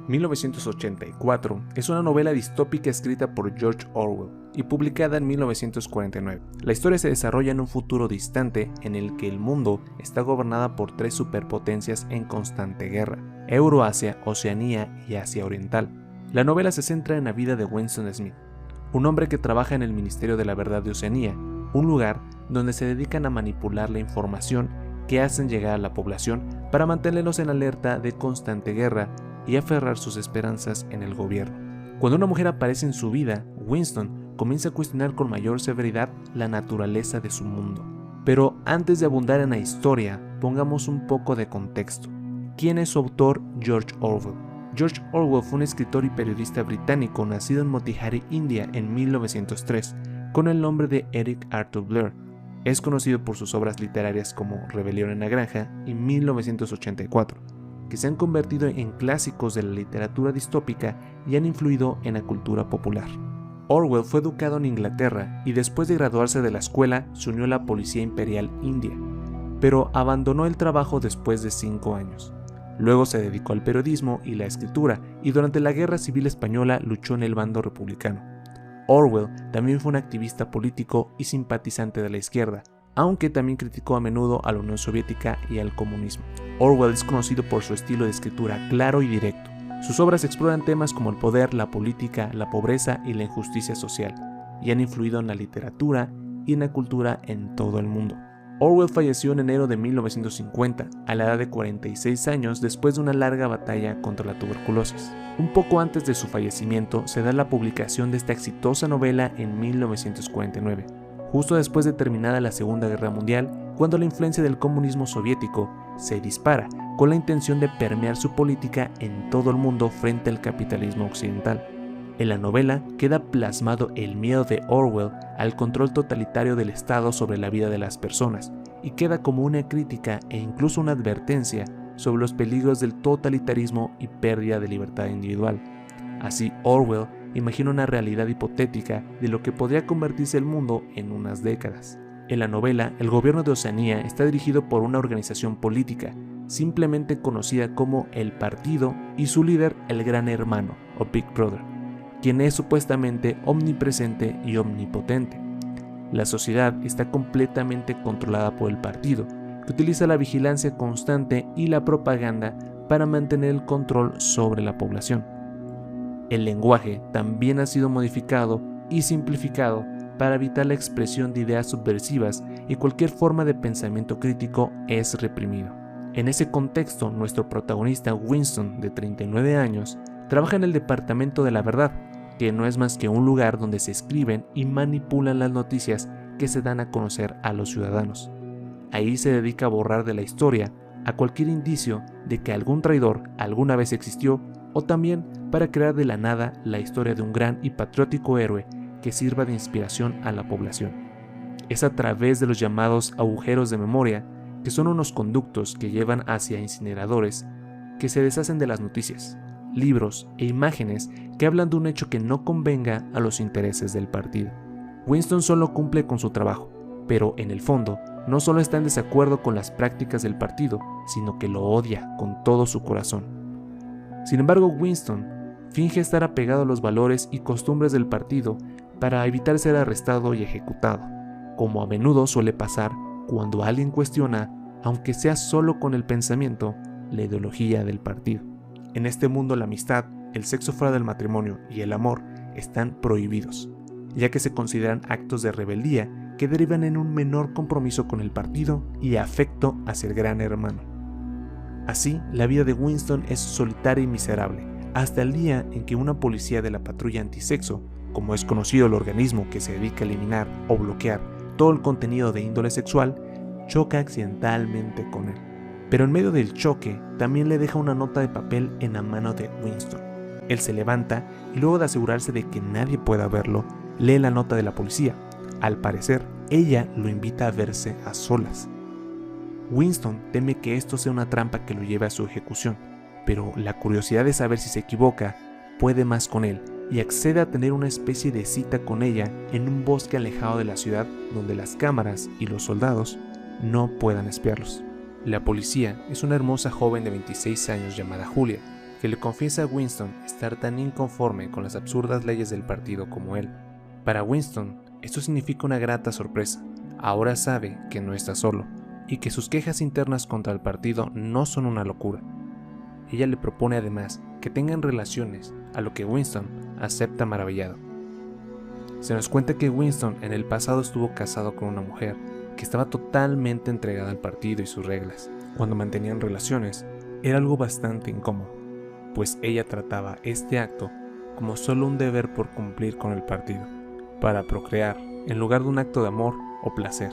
1984 es una novela distópica escrita por George Orwell y publicada en 1949. La historia se desarrolla en un futuro distante en el que el mundo está gobernada por tres superpotencias en constante guerra: Euroasia, Oceanía y Asia Oriental. La novela se centra en la vida de Winston Smith, un hombre que trabaja en el Ministerio de la Verdad de Oceanía, un lugar donde se dedican a manipular la información que hacen llegar a la población para mantenerlos en alerta de constante guerra y aferrar sus esperanzas en el gobierno. Cuando una mujer aparece en su vida, Winston comienza a cuestionar con mayor severidad la naturaleza de su mundo. Pero antes de abundar en la historia, pongamos un poco de contexto. ¿Quién es su autor? George Orwell. George Orwell fue un escritor y periodista británico nacido en Motihari, India, en 1903, con el nombre de Eric Arthur Blair. Es conocido por sus obras literarias como Rebelión en la Granja y 1984, que se han convertido en clásicos de la literatura distópica y han influido en la cultura popular. Orwell fue educado en Inglaterra y después de graduarse de la escuela se unió a la Policía Imperial India, pero abandonó el trabajo después de 5 años. Luego se dedicó al periodismo y la escritura y durante la Guerra Civil Española luchó en el bando republicano. Orwell también fue un activista político y simpatizante de la izquierda, aunque también criticó a menudo a la Unión Soviética y al comunismo. Orwell es conocido por su estilo de escritura claro y directo. Sus obras exploran temas como el poder, la política, la pobreza y la injusticia social, y han influido en la literatura y en la cultura en todo el mundo. Orwell falleció en enero de 1950, a la edad de 46 años después de una larga batalla contra la tuberculosis. Un poco antes de su fallecimiento se da la publicación de esta exitosa novela en 1949, justo después de terminada la Segunda Guerra Mundial, cuando la influencia del comunismo soviético se dispara con la intención de permear su política en todo el mundo frente al capitalismo occidental. En la novela queda plasmado el miedo de Orwell al control totalitario del Estado sobre la vida de las personas, y queda como una crítica e incluso una advertencia sobre los peligros del totalitarismo y pérdida de libertad individual. Así, Orwell imagina una realidad hipotética de lo que podría convertirse el mundo en unas décadas. En la novela, el gobierno de Oceanía está dirigido por una organización política, simplemente conocida como el Partido, y su líder, el Gran Hermano, o Big Brother, quien es supuestamente omnipresente y omnipotente. La sociedad está completamente controlada por el partido, que utiliza la vigilancia constante y la propaganda para mantener el control sobre la población. El lenguaje también ha sido modificado y simplificado para evitar la expresión de ideas subversivas, y cualquier forma de pensamiento crítico es reprimido. En ese contexto, nuestro protagonista Winston, de 39 años, trabaja en el Departamento de la Verdad, que no es más que un lugar donde se escriben y manipulan las noticias que se dan a conocer a los ciudadanos. Ahí se dedica a borrar de la historia a cualquier indicio de que algún traidor alguna vez existió, o también para crear de la nada la historia de un gran y patriótico héroe que sirva de inspiración a la población. Es a través de los llamados agujeros de memoria, que son unos conductos que llevan hacia incineradores, que se deshacen de las noticias, libros e imágenes que hablan de un hecho que no convenga a los intereses del partido. Winston solo cumple con su trabajo, pero en el fondo no solo está en desacuerdo con las prácticas del partido, sino que lo odia con todo su corazón. Sin embargo, Winston finge estar apegado a los valores y costumbres del partido para evitar ser arrestado y ejecutado, como a menudo suele pasar cuando alguien cuestiona, aunque sea solo con el pensamiento, la ideología del partido. En este mundo la amistad, el sexo fuera del matrimonio y el amor están prohibidos, ya que se consideran actos de rebeldía que derivan en un menor compromiso con el partido y afecto hacia el Gran Hermano. Así, la vida de Winston es solitaria y miserable, hasta el día en que una policía de la patrulla antisexo, como es conocido el organismo que se dedica a eliminar o bloquear todo el contenido de índole sexual, choca accidentalmente con él. Pero en medio del choque también le deja una nota de papel en la mano de Winston. Él se levanta y luego de asegurarse de que nadie pueda verlo, lee la nota de la policía. Al parecer, ella lo invita a verse a solas. Winston teme que esto sea una trampa que lo lleve a su ejecución, pero la curiosidad de saber si se equivoca puede más con él y accede a tener una especie de cita con ella en un bosque alejado de la ciudad donde las cámaras y los soldados no puedan espiarlos. La policía es una hermosa joven de 26 años llamada Julia, que le confiesa a Winston estar tan inconforme con las absurdas leyes del partido como él. Para Winston, esto significa una grata sorpresa. Ahora sabe que no está solo y que sus quejas internas contra el partido no son una locura. Ella le propone además que tengan relaciones, a lo que Winston acepta maravillado. Se nos cuenta que Winston en el pasado estuvo casado con una mujer que estaba totalmente entregada al partido y sus reglas. Cuando mantenían relaciones, era algo bastante incómodo, pues ella trataba este acto como solo un deber por cumplir con el partido, para procrear, en lugar de un acto de amor o placer.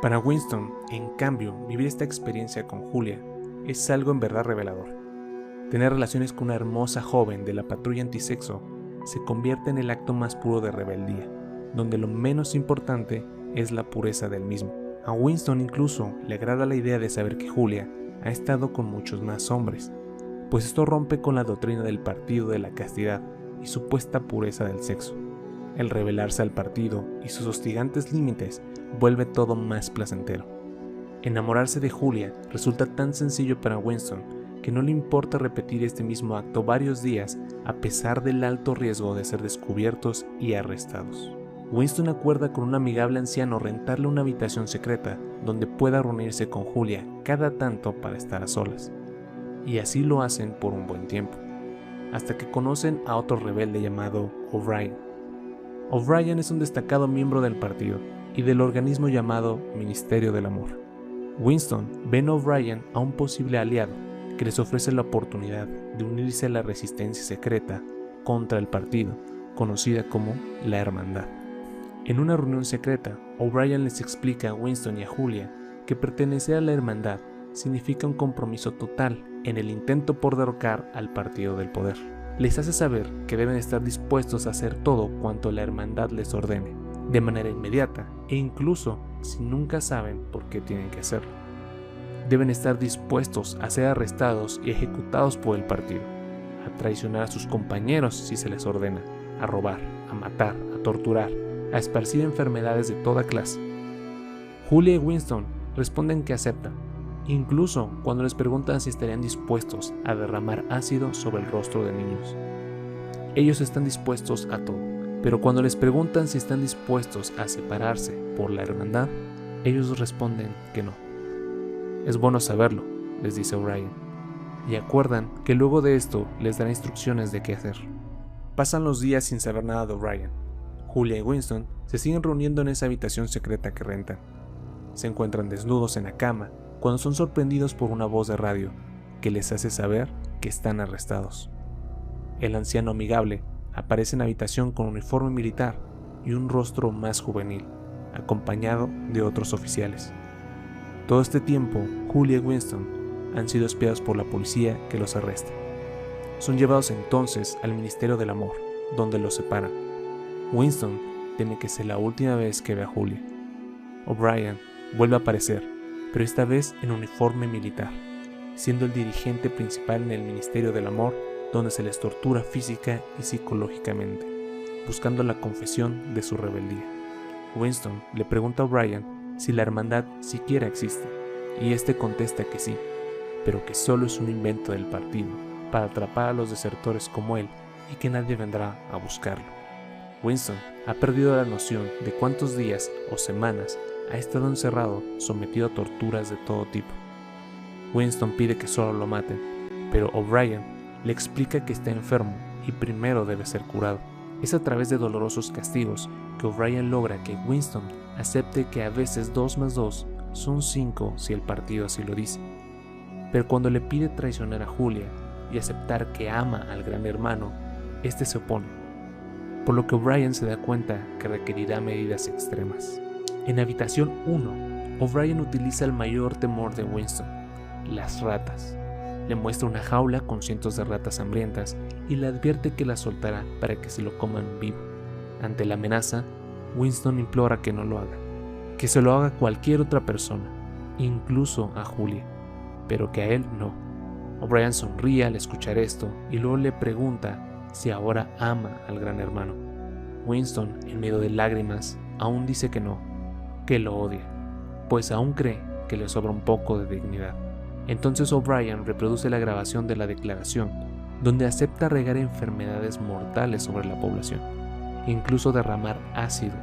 Para Winston, en cambio, vivir esta experiencia con Julia es algo en verdad revelador. Tener relaciones con una hermosa joven de la patrulla antisexo se convierte en el acto más puro de rebeldía, donde lo menos importante es la pureza del mismo. A Winston incluso le agrada la idea de saber que Julia ha estado con muchos más hombres, pues esto rompe con la doctrina del partido de la castidad y supuesta pureza del sexo. El rebelarse al partido y sus hostigantes límites vuelve todo más placentero. Enamorarse de Julia resulta tan sencillo para Winston que no le importa repetir este mismo acto varios días a pesar del alto riesgo de ser descubiertos y arrestados. Winston acuerda con un amigable anciano rentarle una habitación secreta donde pueda reunirse con Julia cada tanto para estar a solas. Y así lo hacen por un buen tiempo, hasta que conocen a otro rebelde llamado O'Brien. O'Brien es un destacado miembro del partido y del organismo llamado Ministerio del Amor. Winston ve en O'Brien a un posible aliado que les ofrece la oportunidad de unirse a la resistencia secreta contra el partido, conocida como la Hermandad. En una reunión secreta, O'Brien les explica a Winston y a Julia que pertenecer a la Hermandad significa un compromiso total en el intento por derrocar al partido del poder. Les hace saber que deben estar dispuestos a hacer todo cuanto la Hermandad les ordene, de manera inmediata e incluso si nunca saben por qué tienen que hacerlo. Deben estar dispuestos a ser arrestados y ejecutados por el partido, a traicionar a sus compañeros si se les ordena, a robar, a matar, a torturar, a esparcir enfermedades de toda clase. Julia y Winston responden que aceptan, incluso cuando les preguntan si estarían dispuestos a derramar ácido sobre el rostro de niños. Ellos están dispuestos a todo, pero cuando les preguntan si están dispuestos a separarse por la hermandad, ellos responden que no. Es bueno saberlo, les dice O'Brien, y acuerdan que luego de esto les dará instrucciones de qué hacer. Pasan los días sin saber nada de O'Brien. Julia y Winston se siguen reuniendo en esa habitación secreta que rentan. Se encuentran desnudos en la cama cuando son sorprendidos por una voz de radio que les hace saber que están arrestados. El anciano amigable aparece en la habitación con uniforme militar y un rostro más juvenil, acompañado de otros oficiales. Todo este tiempo, Julia y Winston han sido espiados por la policía que los arresta. Son llevados entonces al Ministerio del Amor, donde los separan. Winston teme que sea la última vez que ve a Julia. O'Brien vuelve a aparecer, pero esta vez en uniforme militar, siendo el dirigente principal en el Ministerio del Amor, donde se les tortura física y psicológicamente, buscando la confesión de su rebeldía. Winston le pregunta a O'Brien si la hermandad siquiera existe, y este contesta que sí, pero que solo es un invento del partido para atrapar a los desertores como él y que nadie vendrá a buscarlo. Winston ha perdido la noción de cuántos días o semanas ha estado encerrado, sometido a torturas de todo tipo. Winston pide que solo lo maten, pero O'Brien le explica que está enfermo y primero debe ser curado. Es a través de dolorosos castigos que O'Brien logra que Winston acepte que a veces 2 más 2 son 5 si el partido así lo dice. Pero cuando le pide traicionar a Julia y aceptar que ama al gran hermano, este se opone, por lo que O'Brien se da cuenta que requerirá medidas extremas. En habitación 1, O'Brien utiliza el mayor temor de Winston, las ratas. Le muestra una jaula con cientos de ratas hambrientas y le advierte que las soltará para que se lo coman vivo. Ante la amenaza, Winston implora que no lo haga, que se lo haga cualquier otra persona, incluso a Julia, pero que a él no. O'Brien sonríe al escuchar esto y luego le pregunta si ahora ama al gran hermano. Winston, en medio de lágrimas, aún dice que no, que lo odia, pues aún cree que le sobra un poco de dignidad. Entonces O'Brien reproduce la grabación de la declaración, donde acepta regar enfermedades mortales sobre la población, e incluso derramar ácido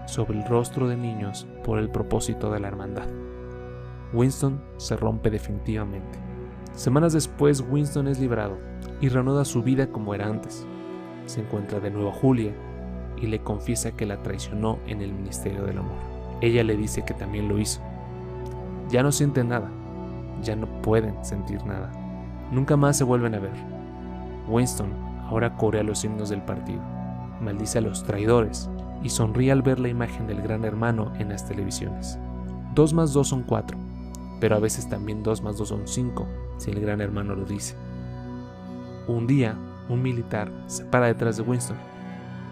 sobre el rostro de niños por el propósito de la hermandad. Winston se rompe definitivamente. Semanas después, Winston es liberado y reanuda su vida como era antes. Se encuentra de nuevo a Julia y le confiesa que la traicionó en el Ministerio del Amor. Ella le dice que también lo hizo. Ya no sienten nada, ya no pueden sentir nada. Nunca más se vuelven a ver. Winston ahora corea los himnos del partido, maldice a los traidores y sonríe al ver la imagen del Gran Hermano en las televisiones. 2 más 2 son 4, pero a veces también 2 más 2 son 5, si el Gran Hermano lo dice. Un día, un militar se para detrás de Winston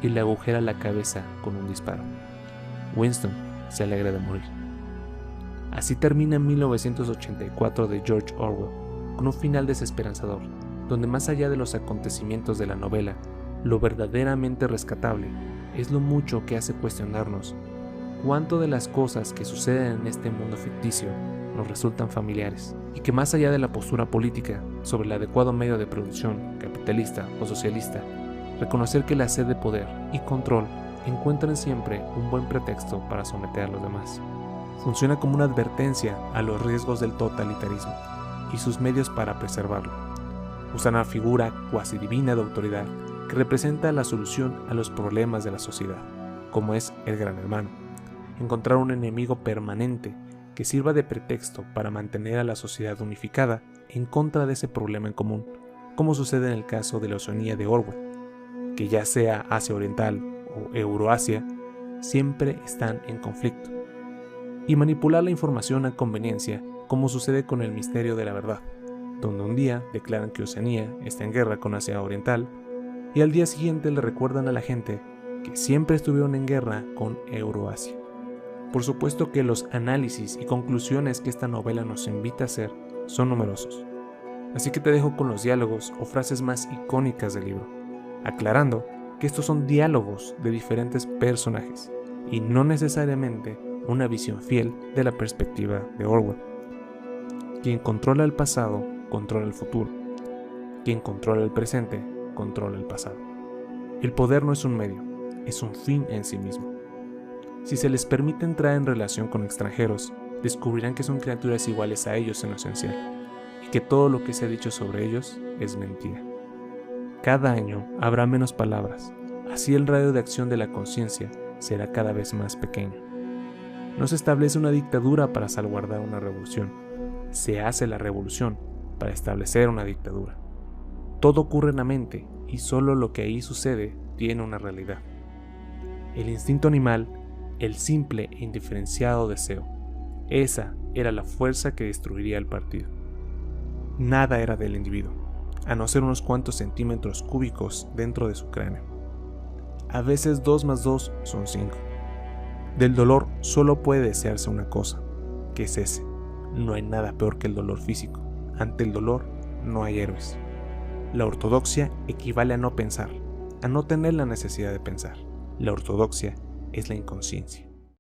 y le agujera la cabeza con un disparo. Winston se alegra de morir. Así termina 1984 de George Orwell, con un final desesperanzador, donde más allá de los acontecimientos de la novela, lo verdaderamente rescatable es lo mucho que hace cuestionarnos cuánto de las cosas que suceden en este mundo ficticio nos resultan familiares, y que más allá de la postura política sobre el adecuado medio de producción, capitalista o socialista, reconocer que la sed de poder y control encuentran siempre un buen pretexto para someter a los demás. Funciona como una advertencia a los riesgos del totalitarismo y sus medios para preservarlo. Usa una figura cuasi divina de autoridad que representa la solución a los problemas de la sociedad, como es el Gran Hermano. Encontrar un enemigo permanente que sirva de pretexto para mantener a la sociedad unificada en contra de ese problema en común, como sucede en el caso de la Oceanía de Orwell, que ya sea Asia Oriental o Euroasia, siempre están en conflicto. Y manipular la información a conveniencia, como sucede con el misterio de la verdad, donde un día declaran que Oceanía está en guerra con Asia Oriental, y al día siguiente le recuerdan a la gente que siempre estuvieron en guerra con Euroasia. Por supuesto que los análisis y conclusiones que esta novela nos invita a hacer son numerosos, así que te dejo con los diálogos o frases más icónicas del libro, aclarando que estos son diálogos de diferentes personajes y no necesariamente una visión fiel de la perspectiva de Orwell. Quien controla el pasado, controla el futuro. Quien controla el presente, controla el pasado. El poder no es un medio, es un fin en sí mismo. Si se les permite entrar en relación con extranjeros, descubrirán que son criaturas iguales a ellos en lo esencial, y que todo lo que se ha dicho sobre ellos es mentira. Cada año habrá menos palabras, así el radio de acción de la conciencia será cada vez más pequeño. No se establece una dictadura para salvaguardar una revolución, se hace la revolución para establecer una dictadura. Todo ocurre en la mente y solo lo que ahí sucede tiene una realidad. El instinto animal, el simple e indiferenciado deseo, esa era la fuerza que destruiría el partido. Nada era del individuo, a no ser unos cuantos centímetros cúbicos dentro de su cráneo. A veces 2 más 2 son 5. Del dolor solo puede desearse una cosa, que es ese. No hay nada peor que el dolor físico. Ante el dolor no hay héroes. La ortodoxia equivale a no pensar, a no tener la necesidad de pensar. La ortodoxia es la inconsciencia.